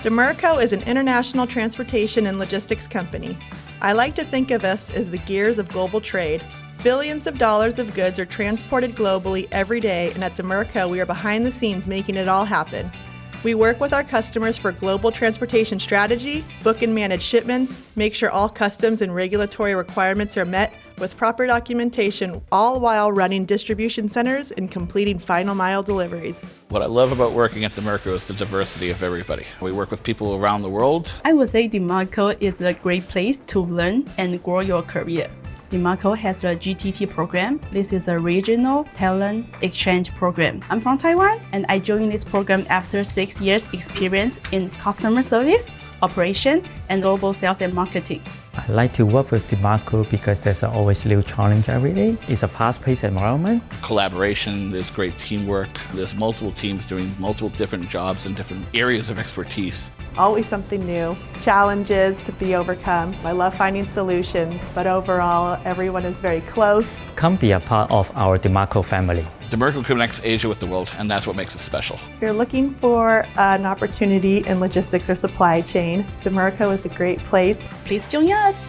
Dimerco is an international transportation and logistics company. I like to think of us as the gears of global trade. Billions of dollars of goods are transported globally every day, and at Dimerco, we are behind the scenes making it all happen. We work with our customers for global transportation strategy, book and manage shipments, make sure all customs and regulatory requirements are met with proper documentation, all while running distribution centers and completing final mile deliveries. What I love about working at Dimerco is the diversity of everybody. We work with people around the world. I would say Dimerco is a great place to learn and grow your career. Dimerco has a GTT program. This is a regional talent exchange program. I'm from Taiwan, and I joined this program after 6 years experience in customer service, operation, and global sales and marketing. I like to work with Dimerco because there's always new challenge every day. It's a fast-paced environment. Collaboration, there's great teamwork. There's multiple teams doing multiple different jobs in different areas of expertise. Always something new, challenges to be overcome. I love finding solutions, but overall, everyone is very close. Come be a part of our Dimerco family. Dimerco connects Asia with the world, and that's what makes it special. If you're looking for an opportunity in logistics or supply chain, Dimerco is a great place. Please join us.